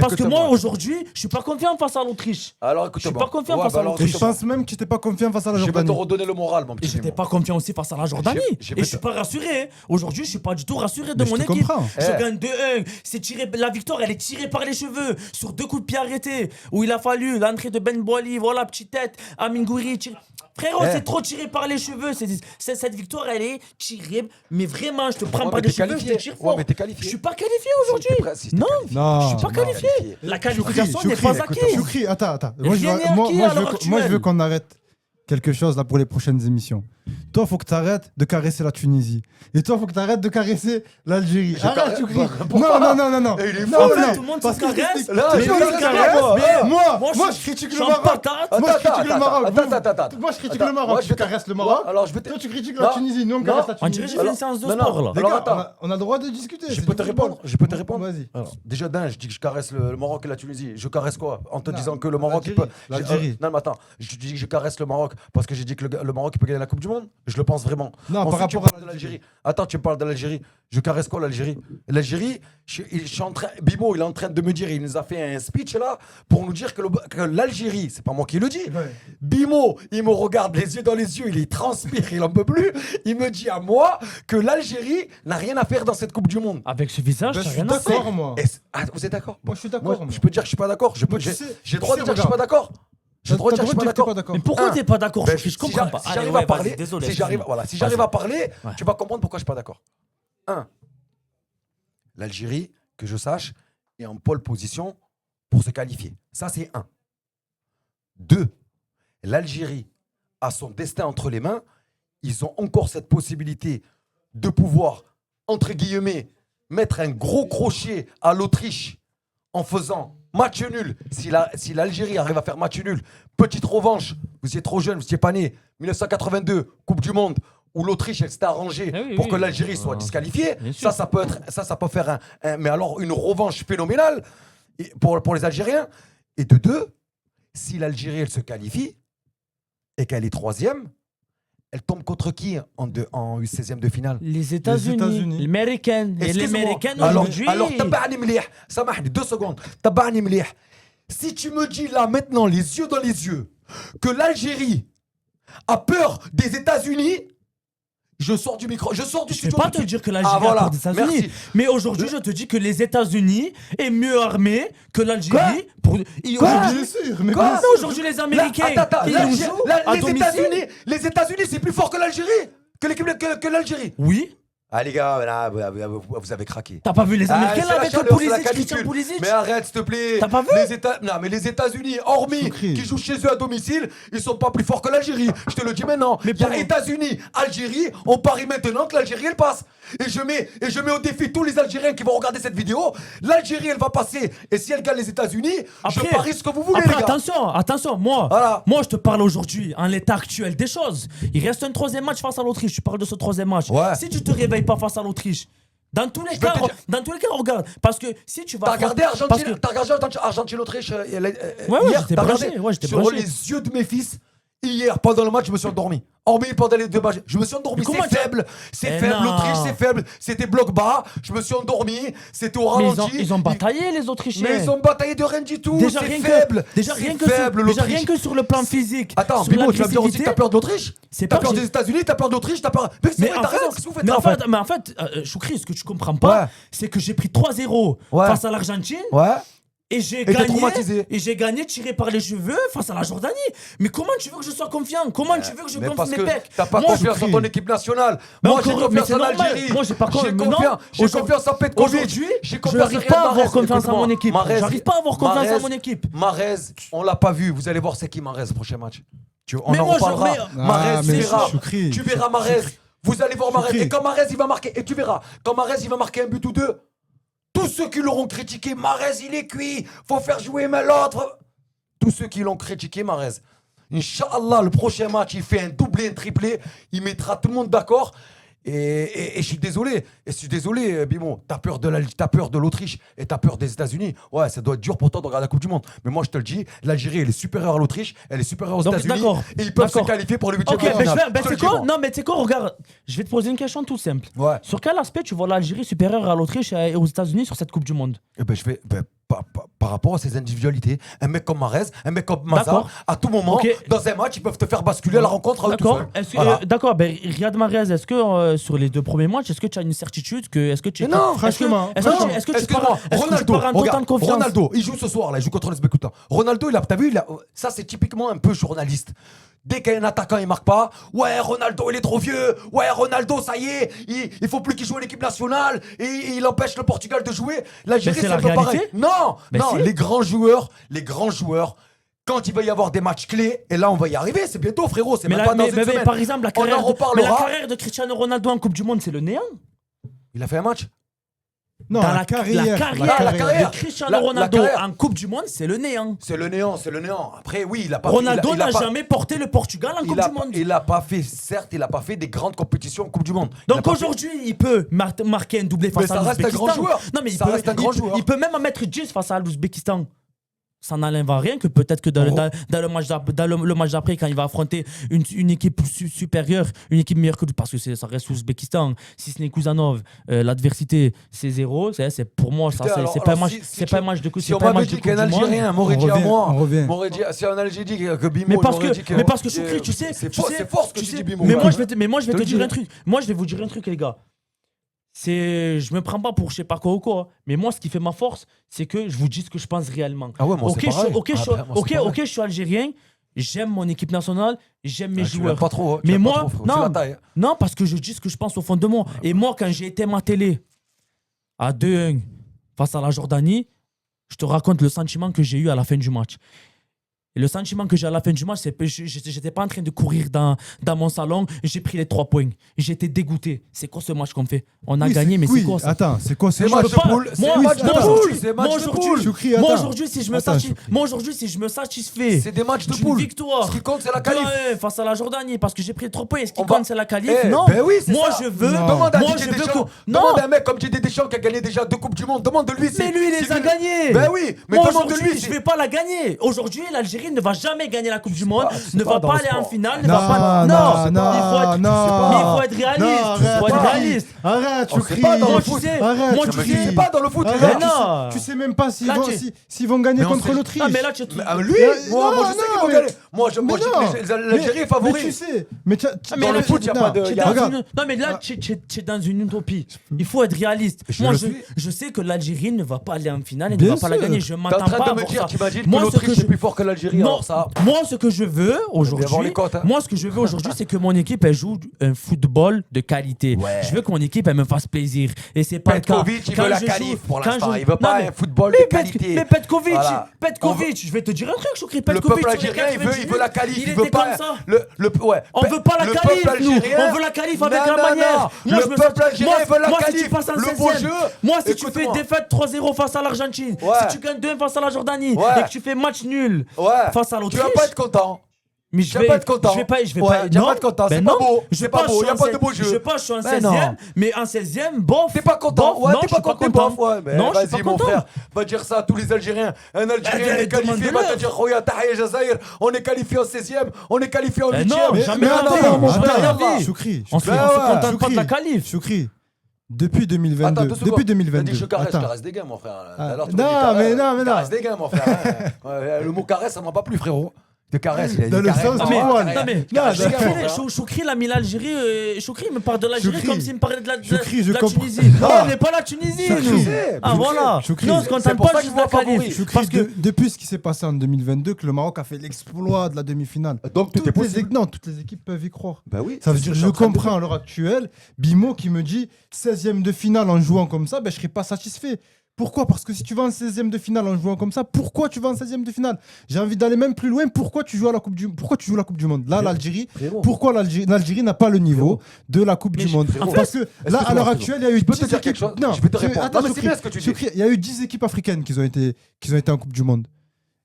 Parce que moi écoute-moi. aujourd'hui, je suis pas confiant face à l'Autriche. Alors Je suis écoute-moi. pas confiant Ouais, face bah à alors, Et l'Autriche. je pense même que tu n'étais pas confiant face à la Je vais te Jordanie. redonner le moral, mon Et petit. j'étais Bimo. pas confiant aussi face à la Jordanie. J'ai- Et je suis pas rassuré. Hein. Aujourd'hui, je suis pas du tout rassuré de Mais je mon te équipe. comprends. Je Eh. gagne 2-1. La victoire, elle est tirée par les cheveux sur 2 coups de pied arrêtés. Où il a fallu l'entrée de Ben Boali, voilà, petite tête, Amin Gouiri. Frérot, c'est trop tiré par les cheveux. Cette victoire, elle est tirée. Mais vraiment, je te prends Ouais, par mais les t'es cheveux, qualifié. je te tire Ouais, fort. mais t'es qualifié. Je suis pas qualifié aujourd'hui. Non, Non. je suis pas qualifié. La qualification n'est pas acquise. Choukri, attends. Rien n'est acquis à l'heure Moi, je actuelle. veux qu'on arrête quelque chose là pour les prochaines émissions. Toi, faut que tu arrêtes de caresser la Tunisie. Et toi, faut que tu arrêtes de caresser l'Algérie. Arrête, Choukri. Non. Et il est Non, fou, non, tout le monde parce se que caresse. c'est- Là, tout je le monde caresse se caresse, moi. mais moi, Moi, je critique je le suis en Maroc. patate. Moi, je critique le Maroc. Attends. Moi, je critique Attends, le Maroc. moi, Tu caresses le Maroc. Alors, je vais te... Toi, tu critiques Non, la Tunisie. Nous, on non. caresse la On dirait que Tunisie. j'ai fait une séance de Non, sport là. Les Alors, gars, attends. on a le droit de discuter. Je c'est peux du te football. répondre. Je peux te répondre. Vas-y. Alors, déjà d'un, je dis que je caresse le Maroc et la Tunisie. Je caresse quoi? En te disant que le Maroc il l'Algérie. peut. L'Algérie. Non mais attends, je dis que je caresse le Maroc parce que j'ai dit que le Maroc il peut gagner la Coupe du Monde. Je le pense vraiment. Non, Ensuite, par tu rapport parles à de l'Algérie. Attends, tu me parles de l'Algérie. Je caresse quoi l'Algérie? L'Algérie, je suis en train. Bimo, il est en train de me dire, il nous a fait un speech là pour nous dire que l'Algérie, c'est pas moi qui le dis. Ouais. Bimo, il me regarde les yeux dans les yeux, il transpire, il en peut plus. Il me dit à moi que l'Algérie n'a rien à faire dans cette Coupe du Monde. Avec ce visage, Ben, t'as je suis rien à faire. d'accord, moi. Vous êtes d'accord? Moi, je suis d'accord. Moi, moi. je peux dire que je suis pas d'accord. Mais tu J'ai sais- j'ai le tu droit de sais, dire que je suis pas regarde. d'accord. J'ai le droit de dire que je suis pas d'accord. Mais pourquoi Un. t'es pas d'accord, Ben, Choukri? Je si comprends j'a- pas. Si Allez, j'arrive ouais, à parler, vas-y, désolé. si j'arrive excuse-moi. à parler, Ouais. tu vas comprendre pourquoi je suis pas d'accord. 1. L'Algérie, que je sache, est en pole position pour se qualifier. Ça, c'est 1. 2. L'Algérie a son destin entre les mains. Ils ont encore cette possibilité de pouvoir, entre guillemets, mettre un gros crochet à l'Autriche en faisant match nul. Si l'Algérie arrive à faire match nul, petite revanche, vous étiez trop jeune, vous n'étiez pas né. 1982, Coupe du Monde, où l'Autriche elle s'était arrangée Ah oui, pour oui. que l'Algérie soit disqualifiée. Bien sûr. Ça peut être, ça peut faire mais alors une revanche phénoménale pour les Algériens. Et de 2, si l'Algérie elle se qualifie et qu'elle est 3e, elle tombe contre qui en 16e de finale? Les États-Unis, États-Unis. l'Américaine. Et Excuse-moi. l'Américaine Alors, aujourd'hui. tabani mlih. Samahni, 2 secondes. Tabani mlih. Si tu me dis là maintenant, les yeux dans les yeux, que l'Algérie a peur des États-Unis, je sors du micro, je sors du Je vais studio. pas tout de te suite. dire que l'Algérie Ah, voilà. a peur des États-Unis. Merci. Mais aujourd'hui, je te dis que les États-Unis est mieux armés que l'Algérie. Quoi Bien sûr, mais Quoi bien Non, sûr. aujourd'hui, les Américains, Attends, ils nous jouent à domicile. les États-Unis, c'est plus fort que l'Algérie, que l'Algérie. Oui. Ah les gars, là, vous avez craqué. T'as pas vu les Américains c'est là la avec chaleur, c'est la Pulisic, Christian canicule. Pulisic? Mais arrête, s'il te plaît. T'as pas vu? Non, mais les États-Unis, hormis Choukri. qui jouent chez eux à domicile, ils sont pas plus forts que l'Algérie. Je te le dis maintenant. Mais Il y a pour- États-Unis, Algérie. On parie maintenant que l'Algérie elle passe. Et je mets au défi tous les Algériens qui vont regarder cette vidéo. L'Algérie elle va passer. Et si elle gagne les États-Unis, je Après- parie ce que vous voulez, Après, les gars. attention, moi, Voilà. moi je te parle aujourd'hui, en l'état actuel des choses. Il reste un 3e match face à l'Autriche. Tu parles de ce 3e match. Ouais. Si tu te réveilles pas face à l'Autriche, dans tous les vais cas, te dire- regarde. Parce que si tu vas. T'as regardé parce que- Argentine-Autriche ouais, hier, j'étais t'as branché, regardé ouais, j'étais sur branché. les yeux de mes fils. Hier, pendant le match, je me suis endormi. Hormis pendant les 2 matchs, je me suis endormi. Mais comment C'est tu- faible, c'est Eh faible. non. L'Autriche, c'est faible. C'était bloc bas. Je me suis endormi. C'était au Mais ralenti. ils ont bataillé, les Autrichiens. Mais ils ont bataillé de rien du tout. Déjà C'est rien faible. que, déjà C'est rien que, faible, sur, déjà l'Autriche. rien que sur le plan physique. Attends, sur Bimo, tu vas me dire aussi que l'agressivité, t'as peur de l'Autriche? C'est T'as pas peur que des États-Unis, t'as peur d'Autriche, t'as peur. Mais c'est Mais vrai, en t'as fait, raison. Qu'est-ce que vous faites mais là, en fait, Choukri, ce que tu comprends pas, Ouais. c'est que j'ai pris 3-0 Ouais. face à l'Argentine. Ouais. Et j'ai t'es gagné, traumatisé. et j'ai gagné tiré par les cheveux face à la Jordanie. Mais comment tu veux que je sois confiant? Comment tu veux que je Mais gonfle parce mes que pecs? t'as pas Moi, confiance en prie. ton équipe nationale. Mais Moi, j'ai encore- mais confiance c'est en normal. Algérie. Moi, j'ai pas J'ai mais non. confiance en Petkovic. Aujourd'hui, J'ai je confiance en n'arrive Riyad pas à avoir Mahrez. confiance en Écoute-moi. mon équipe. Mahrez, J'arrive pas à avoir confiance en Mahrez, mon équipe. Mahrez, on l'a pas vu. Vous allez voir c'est qui Mahrez prochain match. On Mais en moi, je- reparlera. mais- Mahrez, tu mais verras. Choukri, Tu verras Mahrez. Vous allez voir Mahrez. Choukri. Et quand Mahrez il va marquer, et tu verras, quand Mahrez il va marquer un but ou 2, tous ceux qui l'auront critiqué, Mahrez il est cuit, faut faire jouer mais l'autre. Tous ceux qui l'ont critiqué, Mahrez. Inch'Allah, le prochain match, il fait un doublé, un triplé, il mettra tout le monde d'accord. Et je suis désolé, Bimo. T'as peur de l'Autriche et t'as peur des États-Unis. Ouais, ça doit être dur pour toi de regarder la Coupe du Monde. Mais moi, je te le dis, l'Algérie, elle est supérieure à l'Autriche, elle est supérieure aux Donc, États-Unis. d'accord. Et ils peuvent se D'accord. qualifier pour le 8e Ok, de mais je finale. vais, Je ben te le c'est dis, quoi? moi. Non, mais tu sais quoi, regarde, je vais te poser une question toute simple. Ouais. Sur quel aspect tu vois l'Algérie supérieure à l'Autriche et aux États-Unis sur cette Coupe du Monde? Eh ben, par rapport à ses individualités, un mec comme Mahrez, un mec comme Mazar, D'accord. à tout moment, Ok. dans un match, ils peuvent te faire basculer à la rencontre à eux tout D'accord. seuls. Est-ce que, Voilà. d'accord, ben, Riyad Mahrez, est-ce que sur les 2 premiers matchs, est-ce que tu as une certitude que. Est-ce que tu Mais non, franchement, Est-ce que tu Excuse-moi, pars est-ce que tu Ronaldo, pars en totale regarde, confiance? Ronaldo, il joue ce soir là, il joue contre l'Uzbékistan. Ronaldo, t'as vu, ça c'est typiquement un peu journaliste. Dès qu'un attaquant il marque pas, ouais Ronaldo il est trop vieux, ouais Ronaldo ça y est, il faut plus qu'il joue à l'équipe nationale et il empêche le Portugal de jouer. L'Algérie Mais c'est c'est un peu la pareil. réalité. Non, Mais non, si. les grands joueurs, quand il va y avoir des matchs clés, et là on va y arriver, c'est bientôt frérot, c'est Mais, même pas dans une mais semaine. par exemple, la On en carrière, reparlera. mais la carrière de Cristiano Ronaldo en Coupe du Monde, c'est le néant. Il a fait un match. Non, Dans la carrière. la carrière. de Cristiano La Ronaldo carrière. en Coupe du Monde, c'est le néant. C'est le néant. Après oui, il a pas Ronaldo il a n'a pas- jamais porté le Portugal en Coupe du Monde. Il a pas fait, certes, il a pas fait des grandes compétitions en Coupe du Monde. Il a Donc pas aujourd'hui, il peut marquer un doublé face Mais à ça reste un l'Ouzbékistan. grand joueur. Non, mais Ça reste un grand joueur. il peut même en mettre 10 face à l'Ouzbékistan. Ça n'enlève à rien que peut-être que dans le match d'après, quand il va affronter une équipe supérieure, une équipe meilleure que lui, parce que ça reste l'Ouzbékistan, si ce n'est Kuzanov, l'adversité c'est 0. Pour moi, ça, Putain, c'est alors, pas un alors, match, si c'est tu- pas un match de coup. Si on m'avait dit qu'un Algérien m'aurait dit à moi, on revient. si un Algérien dit que Bimo, Mais il parce m'aurait que, dit que. mais parce que Choukri, tu sais, c'est tu sais, fort ce que tu tu sais, dis, Bimo. Mais moi, Ouais. je vais te le dire dis. un truc. Moi, je vais vous dire un truc, les gars. Je me prends pas pour je sais pas quoi ou quoi. Mais moi, ce qui fait ma force, c'est que je vous dis ce que je pense réellement. Ah ouais, moi, c'est pareil. Ok, je suis algérien. J'aime mon équipe nationale. J'aime mes Tu l'aimes joueurs. pas trop, hein. Tu Mais l'aimes pas moi, trop, frérot. Tu la tailles, hein. non, parce que je dis ce que je pense au fond de moi. Et moi, quand j'ai été à ma télé à 2-1 face à la Jordanie, je te raconte le sentiment que j'ai eu à la fin du match. Et le sentiment que j'ai à la fin du match, c'est que j'étais pas en train de courir dans mon salon. J'ai pris les 3 points. J'étais dégoûté. C'est quoi ce match qu'on fait? On a Oui, gagné, mais c'est quoi ça? Attends, c'est quoi ce C'est match match de poule. C'est Moi, match de attends, poule. Choukri, C'est match de poule. Choukri, Moi attends. aujourd'hui, si je Attends, Choukri. me satisfais. C'est des matchs de d'une poule. victoire. Ce qui compte, c'est la qualif. 2-1 face à la Jordanie parce que j'ai pris les 3 points. Ce qui On va- compte, c'est la qualif. Eh, Non. ben oui, c'est moi, ça. je veux. Non. Demande à Moi, Didier je veux Deschamps. que. Non. Demande à un mec comme Didier Deschamps qui a gagné déjà 2 Coupes du Monde. Demande de lui. Mais lui, il les a gagnés. Ben oui, mais Moi, demande de aujourd'hui, lui. je vais pas la gagner. Aujourd'hui, l'Algérie ne va jamais gagner la Coupe du Monde, c'est ne pas va dans pas le aller en sport. finale, ne Non, va pas. non, il faut être. non. Mais il faut être réaliste. Non, Il faut être arrête, réaliste. arrête, On Choukri. sait pas dans Moi, le tu foot. sais. Arrête, Moi, Mais tu tu sais. sais pas dans le foot, les Arrête, gars. Mais non. tu sais même pas s'ils Là, vont, tu- s'ils vont gagner Mais on contre sait- l'Autriche. Ah, mais là, tu. Lui, moi, je sais qu'ils vont mais- gagner. Moi, je Mais dis non. que l'Algérie est Mais favori. tu sais, mais Dans le foot, y a pas de- Tu es y a- dans regarde. Non, mais là, tu es dans une utopie. Il faut être réaliste. Je Moi, le suis. je sais que l'Algérie ne va pas aller en finale et ne Bien va pas la sûr. gagner. Je T'es en m'attends train pas de à me voir dire, ça. t'imagines que Moi, ce l'Autriche que est plus fort que l'Algérie. Non, Alors ça. moi, ce que je veux voir aujourd'hui, les cotes, hein. moi, ce que je veux aujourd'hui, c'est que mon équipe elle joue un football de qualité. Ouais. Je veux que mon équipe elle me fasse plaisir. Et c'est pas le cas. Petkovic, il Quand veut la je qualif joue- pour quand l'instant. je- Il veut pas Non, mais- un football mais de qualité. Mais Petkovic, Voilà. je vais te dire un truc, Choukri. Le Petkovic, peuple sur les algérien, il 90 veut la qualif. il Il était veut pas. comme ça. Ouais. On veut pas la Le qualif, peuple nous. algérien- On veut la qualif avec Non, la non, manière. non. Moi, Le je me peuple sens- algérien moi, veut la moi, si qualif. tu passes en Le 16e, beau jeu. moi, si tu fais Écoute-moi. défaite 3-0 face à l'Argentine, Ouais. si tu gagnes 2-1 face à la Jordanie Ouais. et que tu fais match nul Ouais. face à Tu l'Autriche, vas pas être content. mais Tu vas pas être content. Je vais pas. Ouais, tu vas pas être content, c'est Ben pas non. beau, Je c'est vais pas beau, je suis y a en pas de 16e, beau jeu. Je sais pas, je suis en Ben non. 16e, mais en 16e, bof. T'es pas content. bof, Ouais, non, t'es je suis pas content. T'es bof. Ouais, mais non, je suis vas-y, pas mon content. frère. Va dire ça à tous les Algériens. Un Algérien est qualifié. Va te dire, Khoya, Tahia, Jazair. On est qualifié en 16e. On est qualifié en Ben 8e. non, jamais non, la vie. non, mon Jamais frère, la là-bas. vie. Choukri, On se Ben ouais. contente pas de Choukri. la qualif. Choukri, depuis Attends, 2022, 2 secondes. depuis 2022. T'as dit je caresse, Attends. je caresse des gains, mon frère. Ah, Alors, tu non, me dis caresse, mais non, mais non. Caresse des gains, mon frère. hein. Ouais, le mot caresse, ça m'a pas plu, frérot. De caresse, il a dit Dans le caresse. sens Ah, du ouais, poil. caresse. Non, mais Caresse des gains, mon frère. Choukri, il a mis l'Algérie. Choukri me parle de l'Algérie Choukri. comme s'il me parlait de la Choukri, je de la comprends. Tunisie. Non. Non, on n'est pas la Tunisie, Choukri. nous. sais, Ah, je voilà. Choukri. Non, on se C'est contente pour pas ça juste que de la je vois favori. qualif. Choukri, Parce que. depuis ce qui s'est passé en 2022, que le Maroc a fait l'exploit de la demi-finale. Donc, tout est possible. Non, toutes les équipes peuvent y croire. Bah oui. Ça veut c'est dire, ce que je t'es en train de comprends à l'heure actuelle, Bimo qui me dit 16e de finale en jouant comme ça, ben, je serais pas satisfait. Pourquoi? Parce que si tu vas en 16e de finale en jouant comme ça, pourquoi tu vas en 16e de finale? J'ai envie d'aller même plus loin. Pourquoi tu joues la Coupe du Monde? Là, l'Algérie, Frérot. pourquoi l'Algérie n'a pas le niveau de la Coupe Mais du Monde? frérot, Parce que là, à l'heure actuelle, il y a eu Je peux 10 te dire équipes. quelque chose Non, Je vais te répondre. attends, Non, mais c'est Choukri, bien ce que tu dis. Choukri, il y a eu 10 équipes africaines qui ont été en Coupe du Monde.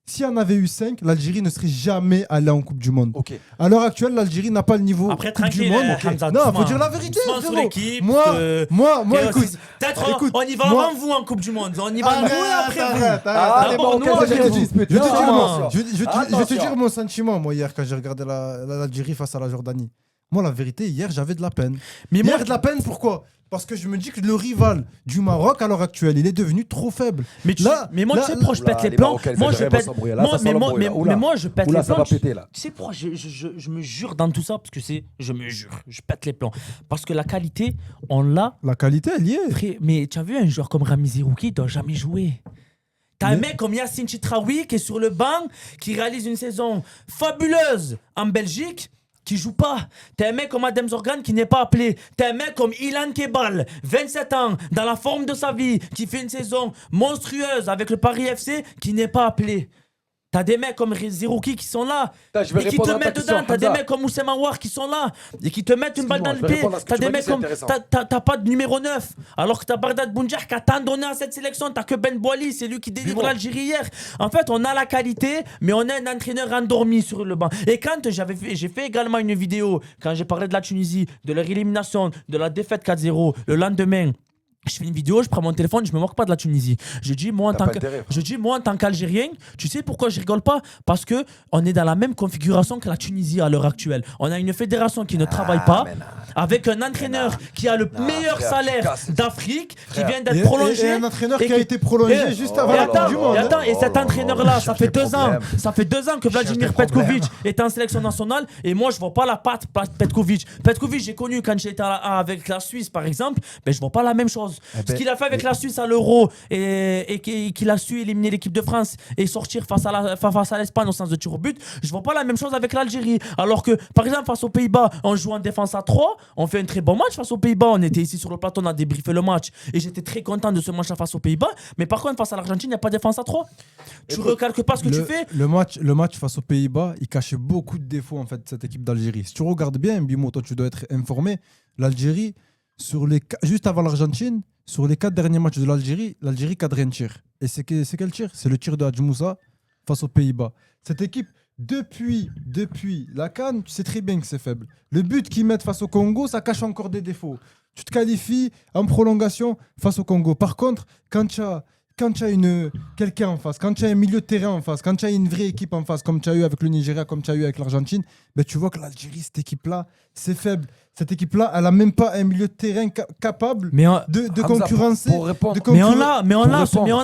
S'il y en avait eu 5, l'Algérie ne serait jamais allée en Coupe du Monde. Ok. À l'heure actuelle, l'Algérie n'a pas le niveau Après, Coupe du tranquille, Monde. Hamza, Non, faut doucement. dire la vérité, Doucement sur frérot. l'équipe, Moi, que- écoute. Peut-être écoute, on y va moi- avant vous en Coupe du Monde. On y va nous et après vous. Ah, les D'abord, Marocains, nous, ça, après j'ai vous. disputé. Je vais te dire Non. mon- je vais te Attention. dire mon sentiment, moi, hier, quand j'ai regardé l'Algérie face à la Jordanie. Moi, la vérité, hier, j'avais de la peine. Mais moi, Hier, de la peine, pourquoi? Parce que je me dis que le rival du Maroc, à l'heure actuelle, il est devenu trop faible. mais là, moi, tu sais pourquoi je Oula, pète les les plans. Marocains, les Moi, je Algériens pète. vont s'embrouiller. Là, moi, ça sent mais moi, l'embrouille, là. mais Oula. moi, je pète Oula, les ça plans. va péter, là. Tu sais pourquoi je me jure dans tout ça? Parce que je me jure, je pète les plans. Parce que la qualité, on l'a. La qualité, elle y est. Mais tu as vu un joueur comme Rami Zerouki, il doit jamais jouer. T'as un mec comme Yassine Chitraoui qui est sur le banc, qui réalise une saison fabuleuse en Belgique, qui joue pas. T'as un mec comme Adem Zorgan qui n'est pas appelé. T'as un mec comme Ilan Kebal, 27 ans, dans la forme de sa vie, qui fait une saison monstrueuse avec le Paris FC, qui n'est pas appelé. T'as des mecs comme Zerouki qui sont là Putain, je vais et qui répondre te à ta mettent question, dedans. T'as des Hamza. mecs comme Oussem Aouar qui sont là et qui te mettent une balle dans le Excuse-moi, je vais pied. répondre à ce que T'as tu des m'as dit, mecs c'est comme. intéressant. T'as pas de numéro 9. Alors que t'as Bardad Bounjah qui a tant donné à cette sélection. T'as que Ben Boali, c'est lui qui délivre Dis-moi. l'Algérie hier. En fait, on a la qualité, mais on a un entraîneur endormi sur le banc. Et quand j'ai fait également une vidéo, quand j'ai parlé de la Tunisie, de leur élimination, de la défaite 4-0, le lendemain. Je fais une vidéo, je prends mon téléphone, je me moque pas de la Tunisie. Je dis moi en tant qu'Algérien, tu sais pourquoi je rigole pas? Parce que on est dans la même configuration que la Tunisie à l'heure actuelle. On a une fédération qui ne travaille pas, avec un entraîneur qui a le meilleur frère, salaire tu casses. d'Afrique, qui Frère. vient d'être prolongé. Et un entraîneur et qui a été prolongé et- juste Oh avant et la attends, Coupe du Monde. et attends, et cet entraîneur-là, ça cherche fait des 2 ans. problèmes. Ça fait 2 ans que Cherche Vladimir des problèmes. Petkovic est en sélection nationale. Et moi, je vois pas la patte Petkovic. Petkovic, j'ai connu quand j'étais avec la Suisse, par exemple. Ben, je vois pas la même chose. Ce qu'il a fait avec la Suisse à l'Euro et qu'il a su éliminer l'équipe de France et sortir face à l'Espagne au sens de tir au but, je vois pas la même chose avec l'Algérie. Alors que, par exemple, face aux Pays-Bas, on joue en défense à 3. On fait un très bon match face aux Pays-Bas. On était ici sur le plateau, on a débriefé le match. Et j'étais très content de ce match face aux Pays-Bas. Mais par contre, face à l'Argentine, il n'y a pas de défense à 3. Tu recalques pas ce que tu fais. Le match face aux Pays-Bas, il cachait beaucoup de défauts en fait de cette équipe d'Algérie. Si tu regardes bien, Bimo, toi tu dois être informé, l'Algérie, juste avant l'Argentine, sur les 4 derniers matchs de l'Algérie cadre un tir. Et c'est quel tir? C'est le tir de Hadj Moussa face aux Pays-Bas. Cette équipe, depuis la CAN, tu sais très bien que c'est faible. Le but qu'ils mettent face au Congo, ça cache encore des défauts. Tu te qualifies en prolongation face au Congo. Par contre, quand tu as quelqu'un en face, quand tu as un milieu de terrain en face, quand tu as une vraie équipe en face, comme tu as eu avec le Nigeria, comme tu as eu avec l'Argentine, ben tu vois que l'Algérie, cette équipe-là, c'est faible. Cette équipe-là, elle n'a même pas un milieu de terrain capable de Hamza, concurrencer. pour répondre. Mais on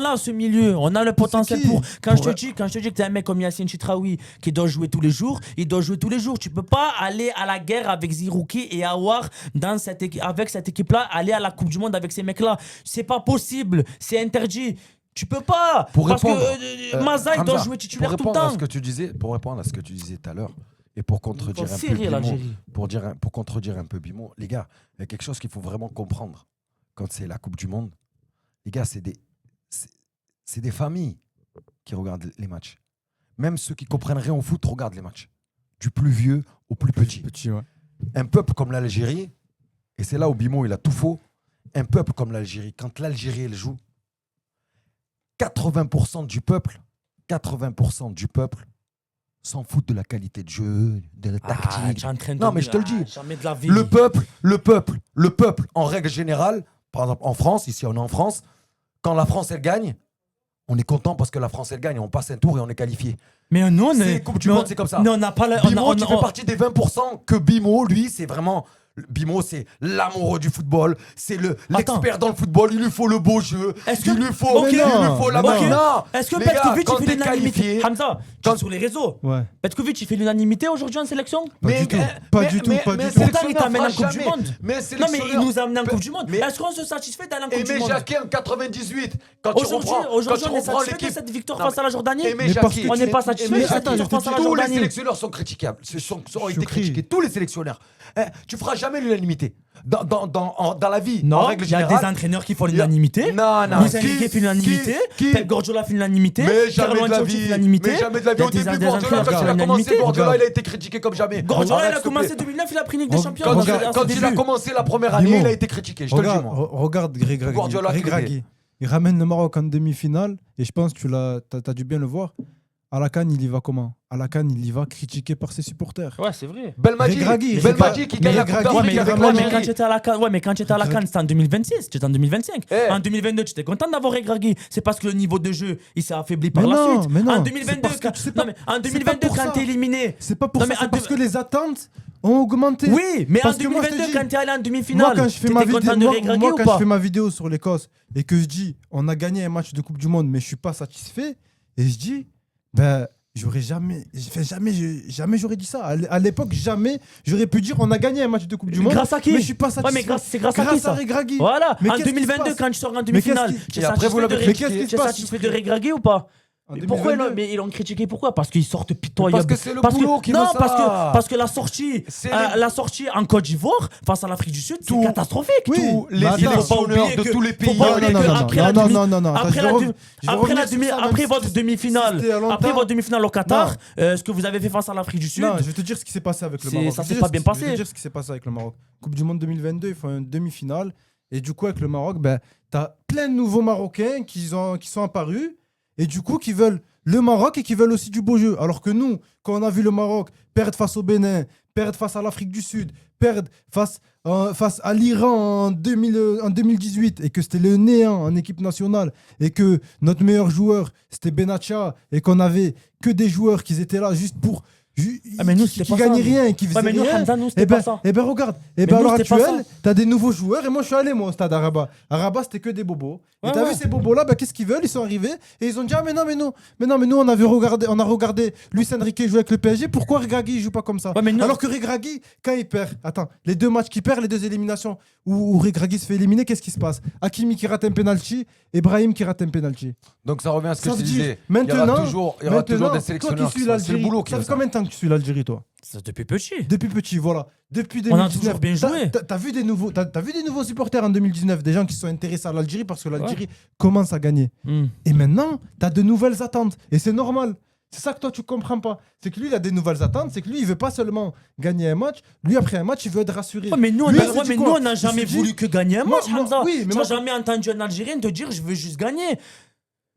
a ce milieu, on a le potentiel qui pour. Quand je Pour- te dis que tu as un mec comme Yassine Chitraoui qui doit jouer tous les jours, il doit jouer tous les jours. Tu peux pas aller à la guerre avec Zerouki et Aouar avec cette équipe-là, aller à la Coupe du Monde avec ces mecs-là. C'est pas possible, c'est interdit. Tu peux pas. Parce que Maza, il doit Hamza, jouer titulaire pour tout le répondre à temps. pour répondre à ce que tu disais tout à l'heure et pour contredire un peu serrer Bimo, l'Algérie. pour contredire un peu Bimo, les gars, il y a quelque chose qu'il faut vraiment comprendre quand c'est la Coupe du Monde. Les gars, c'est des familles qui regardent les matchs. Même ceux qui comprennent rien au foot regardent les matchs. Du plus vieux au plus petit. Ouais. Un peuple comme l'Algérie, et c'est là où Bimo il a tout faux, un peuple comme l'Algérie, quand l'Algérie elle joue, 80% du peuple s'en foutent de la qualité de jeu, de la tactique. tu es en train de Non, mais dire, je te le dis. jamais de la vie. Le peuple, en règle générale, par exemple en France, ici on est en France, quand la France elle gagne, on est content parce que la France elle gagne, on passe un tour et on est qualifié. Mais non, C'est Coupe du Monde, c'est comme ça. Mais on n'a pas la. Bimo, tu fais partie des 20% que Bimo, lui, c'est vraiment. Bimo, c'est l'amoureux du football, c'est l'expert dans le football, il lui faut le beau jeu, il lui faut, Ok. il lui faut la Mais non. machina. Est-ce que Les gars, Petkovic quand il fait t'es l'unanimité qualifié- Hamza, quand- sur les réseaux. Ouais. Petkovic il fait l'unanimité aujourd'hui en sélection Pas du tout. Pas du tout. Pourtant, il t'amène en Coupe du Monde. Non, mais il nous a amené en Coupe du Monde. Mais- Est-ce qu'on se satisfait d'aller en Coupe du Aimé Monde Jacquet en 98, quand tu Aujourd'hui, reprends on est reprends satisfait de l'équipe. cette victoire Non, face à la Jordanie. Aimé Mais parce Jacquet, que On n'est pas satisfait de cette attends, victoire face à la tous les Jordanie. sélectionneurs sont critiquables. Ont été Choukri. critiqués, tous les sélectionneurs. Tu feras jamais l'unanimité. Dans la vie, en Non, règle il y a générale. des entraîneurs qui font l'unanimité. Non, non. Luis Enrique fait l'unanimité. Qui Pep Guardiola fait l'unanimité. Mais jamais Carlo de la Ancelotti fait vie. l'unanimité. Mais jamais de la vie. Il y a Au des début, Guardiola, entraîneurs quand qui il font a commencé, l'unanimité. Guardiola, il a été critiqué comme jamais. Guardiola, il Arrête, a s'il te commencé plaît. 2009, il a pris Ligue des Champions. Quand dans il a- ses Quand il a débuts. commencé la première année, Bimo. il a été critiqué. Je te le dis, moi. Regarde Regragui. Guardiola qui Regragui. Il ramène le Maroc en demi-finale et je pense que tu as dû bien le voir. À la CAN, il y va comment? À la CAN, il y va critiqué par ses supporters. Ouais, c'est vrai. Belmadi Regragui, qui gagne la Coupe Regragui, d'Afrique mais avec vraiment, mais quand l'Algérie. tu étais à la CAN, mais quand tu étais à la CAN, c'était en 2026, tu étais en 2025. Eh. En 2022, tu étais content d'avoir Regragui. C'est parce que le niveau de jeu, il s'est affaibli par Mais la non, suite. mais non, En c'est 2022, parce que tu sais pas- non, mais en c'est 2022, pas pour quand ça. t'es éliminé. C'est pas pour Non, ça, mais c'est en parce deux- que les attentes ont augmenté. Oui, mais en Parce que moi, je te 2022, dis, quand t'es allé en Moi, demi-finale, quand je fais t'étais ma vidéo, content de Regragui ou quand pas je fais ma vidéo sur l'Écosse et que je dis on a gagné un match de Coupe du Monde, mais je suis pas satisfait, et je dis ben J'aurais jamais, jamais j'aurais dit ça. À l'époque, jamais j'aurais pu dire on a gagné un match de Coupe du Monde. Grâce à qui? Mais je suis pas Ouais, satisfait. mais c'est grâce à qui ça? Regragui. Voilà, Mais en qu'est-ce qui se 2022, passe quand tu sors en Mais demi-finale, qu'est-ce tu Et après, vous l'avez critiqué. Qu'est-ce qui se passe satisfait de Regragui ou pas? En Et pourquoi 2022? mais ils l'ont critiqué pourquoi? Parce qu'ils sortent pitoyables. Parce que c'est le boulot qui non, veut ça. parce que la sortie en Côte d'Ivoire face à l'Afrique du Sud, c'est Tout. catastrophique. Oui, Tous les mais attends, sélectionneurs oublier de que- tous les faut pays. pas oublier que après la demi- après la demi- après votre demi-finale, après votre demi-finale au Qatar, ce que vous avez fait face à l'Afrique du Sud. Non, je vais te dire ce qui s'est passé avec le C'est- Maroc. ça Je s'est vais te pas dire bien ce- Je vais passé. te dire ce qui s'est passé avec le Maroc. Coupe du Monde 2022, ils font une demi-finale. Et du coup, avec le Maroc, ben, tu as plein de nouveaux Marocains qui sont apparus. Et du coup, qui veulent le Maroc et qui veulent aussi du beau jeu. Alors que nous, quand on a vu le Maroc perdre face au Bénin, perdre face à l'Afrique du Sud, perdre face à l'Iran en 2018, et que c'était le néant en équipe nationale, et que notre meilleur joueur, c'était Benatia, et qu'on avait que des joueurs qui étaient là juste pour... mais nous, qui c'était pas gagnaient ça, nous. rien, qui faisaient Ouais, mais nous, rien. Hamza, nous, Eh c'était ben, pas ça. eh ben regarde, Mais à l'heure nous, c'était pas actuelle, ça. t'as des nouveaux joueurs, et moi je suis allé moi au stade à Rabat. À Rabat, c'était que des bobos. Et Ouais, t'as ouais. vu ces bobos-là, bah, qu'est-ce qu'ils veulent? Ils sont arrivés et ils ont dit ah mais non, nous on a regardé Luis Enrique jouer avec le PSG. Pourquoi Regragui il joue pas comme ça? Ouais, mais nous- Alors que Regragui, quand il perd, attends, les deux matchs qu'il perd, les deux éliminations où Regragui se fait éliminer, qu'est-ce qui se passe? Hakimi qui rate un penalty, Ibrahim qui rate un penalty. Donc ça revient à ce que Ça je veut te dire, disais. maintenant, il y aura toujours des toi sélectionneurs. qui suis C'est le l'Algérie, boulot qui ça fait fait ça. combien de temps que tu suis l'Algérie, toi? C'est depuis petit. Depuis petit, voilà. Depuis On a 2019. toujours bien joué. T'as vu des nouveaux supporters en 2019, des gens qui se sont intéressés à l'Algérie parce que l'Algérie commence à gagner. Et maintenant, t'as de nouvelles attentes. Et c'est normal. C'est ça que toi, tu comprends pas. C'est que lui, il a des nouvelles attentes. C'est que lui, il veut pas seulement gagner un match. Lui, après un match, il veut être rassuré. Ouais, mais nous, on Lui, a- il se ouais, dit mais quoi nous, on n'a Il se jamais dit- voulu que gagner un match, Moi, Hamza. oui, mais Tu moi- n'as jamais entendu un Algérien te dire je veux juste gagner.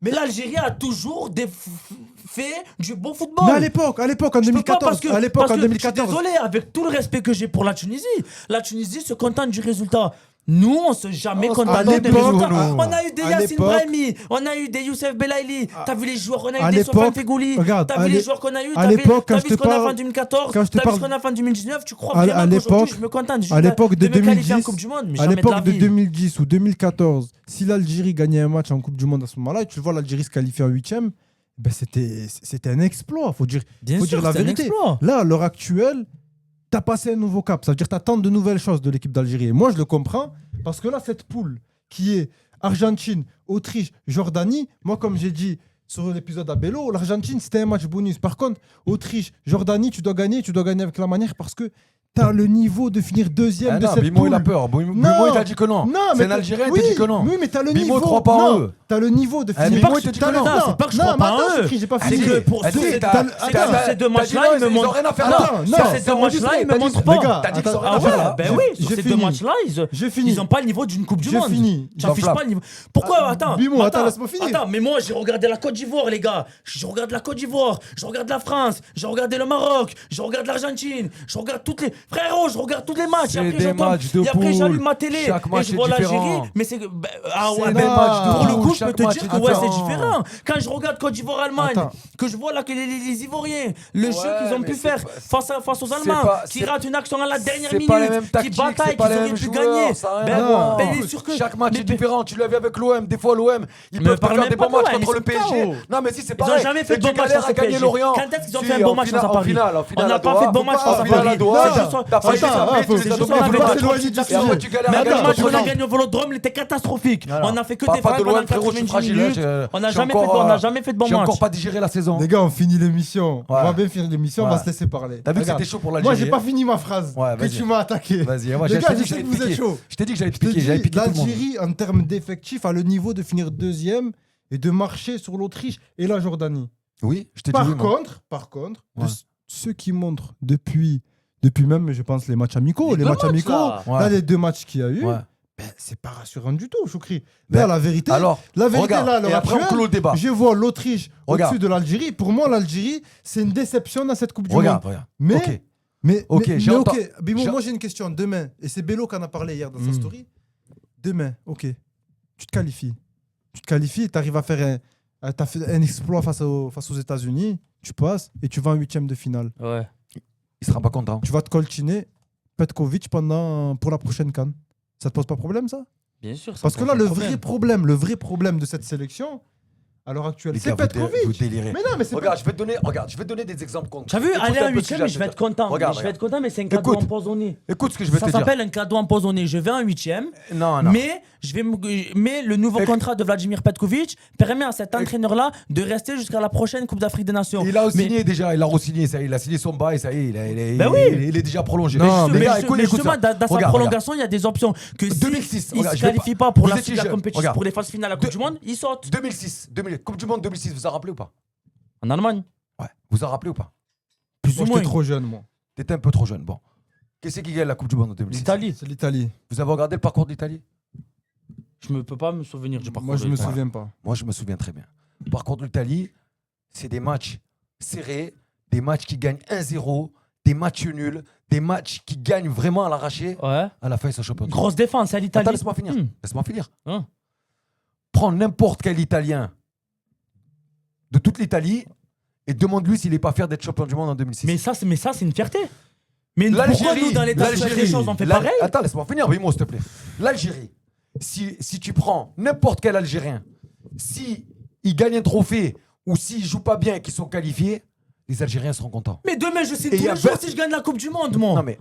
Mais l'Algérie a toujours fait du beau football. Mais à l'époque, en Je peux pas 2014, parce que, à l'époque, parce en que 2014. Je suis désolé, avec tout le respect que j'ai pour la Tunisie se contente du résultat. Nous, on s'est jamais à contenté des l'époque, résultats. nous. On a eu des À Yassine l'époque- Brahimi, on a eu des Youssef Belaïli. T'as vu les joueurs, on a à eu des Sofiane l'époque, Fegouli. regarde, T'as à vu les l'é- joueurs qu'on a eu. à T'as vu l'époque, quand t'as je vu te ce qu'on a fait en parle- 2014. quand je te T'as vu parle- ce qu'on a fait en 2019. Tu crois à vraiment l'époque- qu'aujourd'hui, je me contente juste à l'époque de me qualifier en 2010, Coupe du Monde, mais à jamais de la l'époque de vie. 2010 ou 2014, si l'Algérie gagnait un match en Coupe du Monde à ce moment-là, tu vois l'Algérie se qualifier en 8e, ben c'était un exploit. Faut dire Bien faut sûr, dire la c'est un vérité. exploit. Là, à l'heure actuelle, t'as passé un nouveau cap. Ça veut dire que t'attends de nouvelles choses de l'équipe d'Algérie. Et moi, je le comprends parce que là, cette poule qui est Argentine, Autriche, Jordanie, moi, comme j'ai dit sur l'épisode à Bello, l'Argentine, c'était un match bonus. Par contre, Autriche, Jordanie, tu dois gagner avec la manière parce que t'as le niveau de finir deuxième de non, cette Bimo, poule. il a peur. Bimo, Non. il t'a dit que non. Non, C'est mais un Algérien, il oui, t'a dit que non. Oui, mais t'as le Bimo niveau. croit pas en non, eux. T'as le niveau de finir. Bimo, il te dit que non. C'est pas que je crois mais pas en attends, eux. Sophie, j'ai pas C'est fini. que pour Est-ce sur que ces- t'as- c'est que sur ces deux T'as dit matchs-là, non, ils me ils ont montrent. rien à faire Attends, là. Attends, sur non, ces c'est deux matchs-là, ils me t'as dit- montrent les pas. gars, T'as dit qu'ils ont attends, rien à faire là. Ben j'ai- oui, j'ai sur ces deux fini. matchs-là, J'ai fini. ils n'ont pas le niveau d'une Coupe du J'ai Monde. fini. Tu affiches Jean-Flamme. pas le niveau. Pourquoi? Ah, Attends. Bimo, attends, laisse-moi finir. Attends, mais moi, j'ai regardé la Côte d'Ivoire, les gars. Je regarde la Côte d'Ivoire, je regarde la France, je regarde le Maroc, je regarde l'Argentine, je regarde toutes les. Frérot, je regarde tous les matchs. C'est Et après, des j'entends- matchs de et après, poule. j'allume ma télé. Chaque Et match je est vois différent. l'Algérie. Mais c'est. Ah C'est ouais, des matchs de pour le poule, coup, je peux chaque te match dire est que ouais, c'est différent. différent. Quand je regarde Côte d'Ivoire-Allemagne, Attends. que je vois là que les Ivoiriens, le jeu qu'ils ont mais pu c'est faire pas- face aux c'est Allemands, pas- qui c'est- ratent une action à la dernière C'est minute, pas les mêmes qui tactiques, bataillent, c'est pas qu'ils les auraient mêmes pu joueurs, gagner. ça a rien Ben, à voir. ben, il est sûr que. Chaque match mais- est différent. Tu l'as vu avec l'OM. Des fois, l'OM, ils Me peuvent te parle faire même des pas bons de matchs l'OM, contre ils le sont PSG. KO. Non, mais si, c'est Ils pareil. ont jamais fait Et de bon tu match galères face à au gagner PSG. Lorient. Quand est-ce qu'ils ont Si, fait un bon en match face à finale- Paris? En finale, On n'a à pas fait de bon Doha. match face à En finale, à Paris. Doha. C'est juste sur- T'as failli c'est juste- t'arrêter, faut- tu les as c'est dominés juste- avec faut pas le s'éloigner match. du Et après, sujet. tu galères Même à le gagner match qu'on a Lorient. gagné au Vélodrome, il était catastrophique. Voilà. On a fait que Pas des de frappes l'OM, pendant frérot, je suis 90 fragile. minutes. hein, On n'a j'ai jamais encore, fait de bon J'ai encore match. pas digéré la saison. Les gars, on finit l'émission. On Ouais. va bien finir l'émission, on va Ouais. se laisser parler. T'as vu que Regarde. c'était chaud pour Moi, l'Algérie. j'ai pas fini ma phrase Ouais, que vas-y. tu m'as attaqué. Vas-y, moi, Les je gars, t'ai je dit que sais j'allais que te vous êtes piquer. chaud. Je t'ai dit que j'allais te Je te piquer. J'allais dis, piquer tout le monde. l'Algérie, en termes d'effectifs, a le niveau de finir deuxième et de marcher sur l'Autriche et la Jordanie. Oui, je t'ai dit oui. moi. Par contre, Ouais. ceux qui montrent depuis même, je pense, les matchs amicaux, les deux matchs matchs, amicaux, là. Ouais. là, les deux matchs qu'il y a eu, Ouais. ben, c'est pas rassurant du tout, Choukri. Ben, Là, la vérité, Alors, regarde, là, à l'heure et après, on actuelle, clôt le débat. je vois l'Autriche Regarde. au-dessus de l'Algérie. Pour moi, l'Algérie, c'est une déception dans cette Coupe du Regarde, Monde. regarde. Mais, Ok. mais, Ok, mais, j'ai mais entendu- ok, Bimo, j'ai- moi j'ai une question. Demain, et c'est Bello qui en a parlé hier dans sa story. Demain, ok, tu te qualifies. Tu te qualifies, tu arrives à faire t'as fait un exploit face aux États-Unis, tu passes et tu vas en huitième de finale. Ouais. Il sera pas content. Tu vas te coltiner Petkovic pour la prochaine CAN. Ça te pose pas problème, ça? Bien sûr. ça Parce que pose là, un le problème. vrai problème de cette sélection, à l'heure actuelle. Les C'est gars, vous Petkovic. délirez. Mais non, mais c'est Regarde, je vais te donner des exemples concrets. Tu as vu, Écoute aller un en peu ce que 8e, j'ai à je te vais dire. être content. Regarde, Je vais être content, mais c'est un cadeau Écoute. empoisonné. Écoute ce que je vais Ça te dire. s'appelle un cadeau empoisonné. Je vais en 8e. Non. Mais, mais le nouveau Écoute. contrat de Vladimir Petkovic permet à cet entraîneur-là de rester jusqu'à la prochaine Coupe d'Afrique des Nations. Il a Mais- signé déjà, il a re-signé, ça y est, il a signé son bail, ça y est, Ben oui. il est déjà prolongé. Non, Mais, gars, mais justement, ça. dans sa Regarde, prolongation, il y a des options. Que si 2006, il ne regarde, se je vais qualifie pas- pas pour vous la étiez suite de la jeune. compétition, Regarde. pour les phases finales à la Coupe du Monde, il saute. 2006, Coupe du Monde 2006, vous en rappelez ou pas? En Allemagne, Ouais. Vous en rappelez ou pas? plus Moi, ou moins. j'étais trop jeune, moi. T'étais un peu trop jeune. Bon. Qu'est-ce qui gagne la Coupe du Monde en 2006? L'Italie. C'est l'Italie. Vous avez regardé le parcours de l'Italie? Je ne peux pas me souvenir du parcours. Moi, je de me l'Italie. souviens pas. Moi, je me souviens très bien. Le parcours de l'Italie, c'est des matchs serrés, des matchs qui gagnent 1-0, des matchs nuls, des matchs qui gagnent vraiment à l'arraché. Ouais. À la fin, ils sont champions. Grosse défense à l'Italie. Attends, laisse-moi finir. Hmm. Laisse-moi finir. Hein. Prends n'importe quel Italien de toute l'Italie et demande-lui s'il n'est pas fier d'être champion du monde en 2006. Mais ça, c'est une fierté. Mais pourquoi nous, dans l'état actuel des choses, on fait pareil? Attends, laisse-moi finir, Bimo, s'il te plaît. L'Algérie, si tu prends n'importe quel Algérien, si il gagne un trophée ou s'ils jouent pas bien et qu'ils sont qualifiés, les Algériens seront contents. Mais demain, je signe Et tous y a les jours Ben- si je gagne la Coupe du Monde, moi. Non mais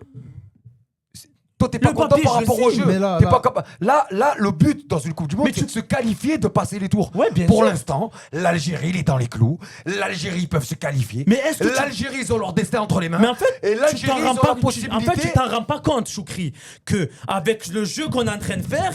toi t'es pas Le content papier, par je rapport le au signe, jeu. mais là, T'es là- pas capa- là, le but dans une Coupe du Monde, Mais c'est de se qualifier, de passer les tours. Ouais, bien Pour sûr. l'instant, l'Algérie, il est dans les clous. L'Algérie, ils peuvent se qualifier. Mais est-ce que tu- l'Algérie, ils ont leur destin entre les mains. Mais en fait, et tu l'Algérie, t'en ils rends ont pas, la possibilité. en fait, tu t'en rends pas compte, Choukri, que avec le jeu qu'on est en train de faire,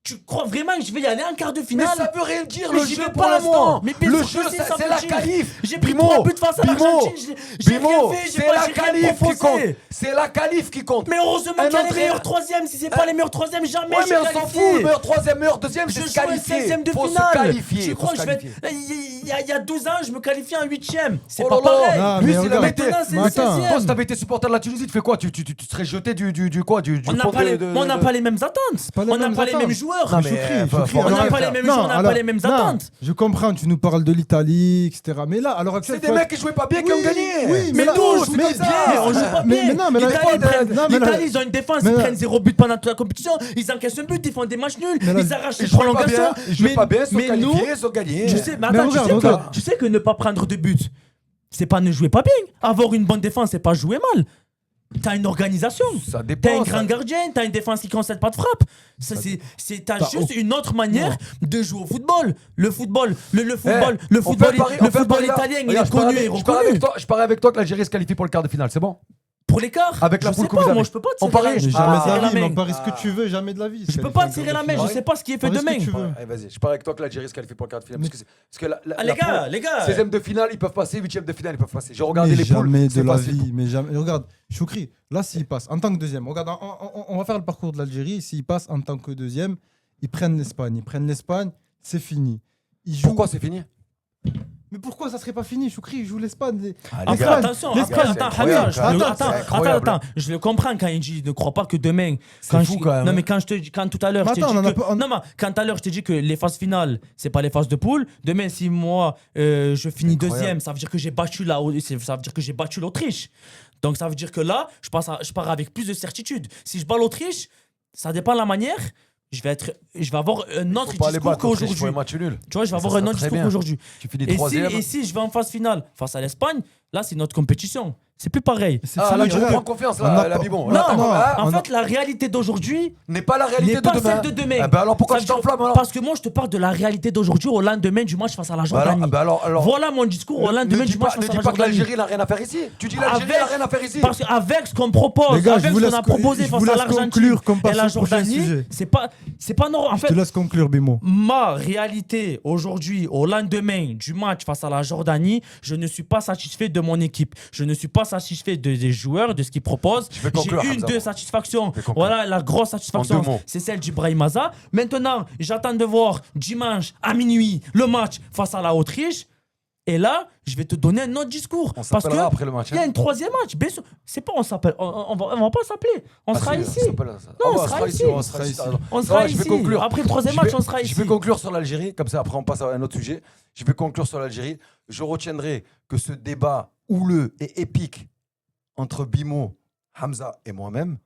tu crois vraiment que je vais y aller en quart de Mais finale? ça veut rien dire, Mais le j'y jeu vais pour pas, l'instant. moi. Mais bien Le sûr jeu, que si, ça, ça c'est veut la dire. qualif. J'ai pris Bimo, 3 buts face à Bimo, l'Argentine. J'ai Bimo, rien fait, c'est j'ai la rien qualif qui proposé. compte. C'est la qualif qui compte. Mais heureusement Un qu'il y a les entraîneur- meilleurs troisièmes. Si c'est pas les meilleurs troisièmes, jamais Ouais, je mais suis on s'en qualifié. fout. Meilleur troisième, meilleur deuxième, Je c'est se joue un qualifier. 16e de Faut se finale. qualifier. Tu faut crois se que je vais qualifier. il y a 12 ans, je me qualifiais en 8e. C'est Oh pas là là. pareil. Non, Lui, mais s'il regarde. avait été. Maintenant, c'est Mais le attends. 16e. Toi, si t'avais été supporter de la Tunisie, tu fais quoi? Tu serais jeté du quoi? Du On n'a pont pas, les, de- on n'a de- pas les mêmes attentes. pas les On n'a mêmes pas les attentes. mêmes joueurs. Non, mais, Choukri, faut- Choukri, faut- On n'a alors- pas les mêmes Non, joueurs, on n'a pas alors- les mêmes non, attentes. Je comprends, tu nous parles de l'Italie, etc. Mais là, à l'heure actuelle. C'est des mecs qui jouaient pas bien qui ont gagné. Oui, Mais là- nous, on c'est joue comme pas ça. bien, on joue pas Mais- bien. mais non, mais là- L'Italie, ils prennent- non, mais là- l'Italie, ils ont une défense, ils mais là- prennent 0 but pendant toute la compétition, ils encaissent un but, ils font des matchs nuls, Mais là- ils arrachent Ils les jouaient pas prolongations. bien, ils jouaient pas bien, ils sont mais nous, qualifiés, ils ont gagné. je sais, mais Mais attends, regarde. tu sais que ne pas prendre de but, c'est pas ne jouer pas bien. Avoir une bonne défense, c'est pas jouer mal. T'as une organisation. Ça dépend, T'as un ça. grand gardien, t'as une défense qui concède pas de frappe. T'as T'as juste une autre manière de jouer au football. Le football, le Eh, football, on le fait football, un pari- le on fait un football pari là. italien, il Regarde, est connu et reconnu. je parie avec toi que l'Algérie se qualifie pour le quart de finale, c'est bon? Pour l'écart, Avec la je poule sais que vous pas, avez. moi je peux pas On tirer parie. la- Mais je peux jamais pas de tirer la la vie, main. mais parie ce que tu veux, jamais de la vie. Je peux pas tirer la main, je sais pas ce qui est fait Parie ce que demain. tu veux. Allez, vas-y, je parie avec toi que l'Algérie se qualifie pour le quart de finale. Parce que Ah, les gars, les gars. 16e de finale, ils peuvent passer, 8e de finale, ils peuvent passer. J'ai regardé Mais les poules. jamais de c'est la facile. vie, mais jamais. Regarde, Choukri, là, s'il passe en tant que deuxième, regarde, on va faire le parcours de l'Algérie. S'il passe en tant que deuxième, ils prennent l'Espagne. Ils prennent l'Espagne, c'est fini. Ils jouent. Pourquoi c'est fini? Mais pourquoi ça serait pas fini, Choukri? Ils jouent l'Espagne. Ah, Après, attention, les après, gars, c'est attends, incroyable, attends, ça. attends, C'est attends, incroyable. attends, je le comprends quand il dit ne crois pas que demain. C'est fou, quand même. Non, mais quand tout à l'heure, Mais je t'ai attends, dit on en a que. pas- on- Non, mais quand tout à l'heure, je t'ai dit que les phases finales, c'est pas les phases de poule. Demain, si moi, je finis Incroyable. deuxième, ça veut dire que j'ai battu ça veut dire que j'ai battu l'Autriche. Donc, ça veut dire que là, je pars avec plus de certitude. Si je bats l'Autriche, ça dépend de la manière. Je vais avoir un autre Faut pas aller discours battre l'Autriche qu'aujourd'hui. pour un match nul. Tu vois, je vais Ça avoir sera un autre très discours bien. qu'aujourd'hui. Tu finis Et troisième. si je vais en phase finale face à l'Espagne, là, c'est notre compétition. C'est plus pareil. C'est Ah, fini, là, tu regarde. prends confiance, On a là, la pas- Bibon. Non, Là, non, ah, en on a- fait, la réalité d'aujourd'hui n'est pas la réalité n'est de pas demain. celle de demain. Ah, bah alors pourquoi Ça tu veut dire- t'enflammes alors? Parce que moi, je te parle de la réalité d'aujourd'hui au lendemain du match face à la Jordanie. alors. Voilà mon discours au lendemain Ne dis du match pas, ne face à dis la pas que Jordanie. l'Algérie n'a rien à faire ici. Tu dis l'Algérie n'a rien à faire ici. Parce qu'avec ce qu'on propose, Les gars, je avec vous ce qu'on laisse a proposé je vous face à laisse l'Argentine conclure qu'on et passe la au prochain Jordanie, sujet. c'est pas normal. En Je te fait, laisse conclure, Bimo. ma réalité aujourd'hui, au lendemain du match face à la Jordanie, je ne suis pas satisfait de mon équipe. Je ne suis pas satisfait des joueurs, de ce qu'ils proposent. Je vais conclure, J'ai une, Hamza. deux satisfactions. Je vais conclure. Voilà, la grosse En satisfaction, deux mots. c'est celle d'Ibrahim Aza. Maintenant, j'attends de voir dimanche à minuit le match face à la Autriche. Et là, je vais te donner un autre discours. On Parce s'appellera que après le match, il y a hein. un troisième match. Bien sûr, c'est pas on s'appelle. On va pas s'appeler. On sera ici. Non, on sera ici. On sera ici. On sera Je vais ici. conclure. Après le troisième Je match, vais- on sera ici. Je vais conclure sur l'Algérie, comme ça après on passe à un autre sujet. Je vais conclure sur l'Algérie. Je retiendrai que ce débat houleux et épique entre Bimo, Hamza et moi-même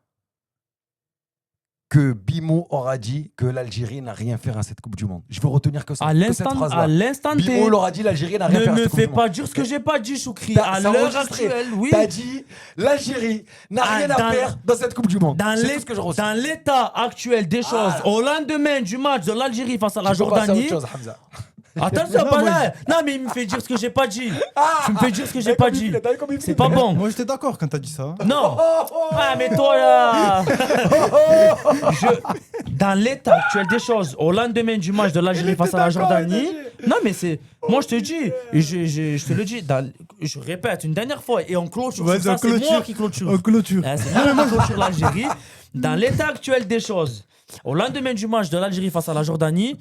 que Bimo aura dit que l'Algérie n'a rien fait à cette Coupe du Monde. Je veux retenir que ça. À que cette phrase-là. l'instant T. Bimo l'aura dit, l'Algérie n'a rien fait Ne à me cette Coupe fais du pas Monde. dire ce que j'ai pas dit, Choukri. T'as- À c'est l'heure enregistré. actuelle, oui. T'as dit l'Algérie n'a rien à faire dans cette Coupe du Monde. C'est tout ce que je ressens. Dans l'état actuel des choses, au lendemain du match de l'Algérie face à la Tu peux passer à Jordanie. autre chose, Hamza. Attention, Non, pas moi, là. Non, mais il me fait dire ce que j'ai pas dit. Tu me fais dire ce que j'ai pas dit. C'est pas bon. Moi, j'étais d'accord quand t'as dit ça. Non. Ah, mais toi là. Dans l'état actuel des choses, au lendemain du match de l'Algérie face à la Jordanie. Non, mais c'est. Moi, je te dis, et je te le dis, je répète une dernière fois, et on clôture. Vas-y, sur ça, on c'est clôture. moi qui clôture. On clôture. C'est moi qui clôture l'Algérie. Dans l'état actuel des choses, au lendemain du match de l'Algérie face à la Jordanie,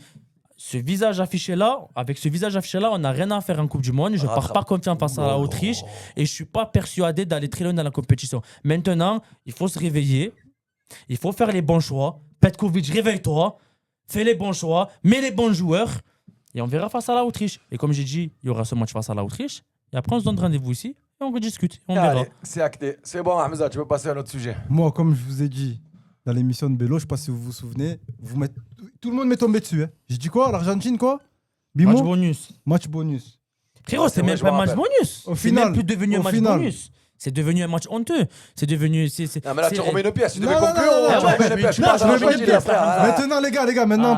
avec ce visage affiché-là, on n'a rien à faire en Coupe du Monde. Je pars pas confiant face à l'Autriche et je suis pas persuadé d'aller très loin dans la compétition. Maintenant, il faut se réveiller. Il faut faire les bons choix. Petkovic, réveille-toi. Fais les bons choix. Mets les bons joueurs. Et on verra face à l'Autriche. Et comme j'ai dit, il y aura ce match face à l'Autriche. Et après, on se donne rendez-vous ici et on rediscute. On verra. Allez, c'est acté. C'est bon, Hamza, tu peux passer à un autre sujet. Moi, comme je vous ai dit dans l'émission de Bélo, je sais pas si vous vous souvenez, tout le monde m'est tombé dessus. Hein. J'ai dit quoi? L'Argentine, quoi? Bimo? Match bonus. Match bonus. Frérot, c'est même je pas un me match rappelle. bonus. Au C'est final, même plus devenu un au match final. bonus. C'est devenu un match honteux. C'est devenu. Non, mais là, tu remets une pièce. Tu devais Non, non, conclure. non, non, Tu non, remets une non, pièce. Tu non, passes à je remets l'Argentine, une pièce. frère. Maintenant, les gars, maintenant,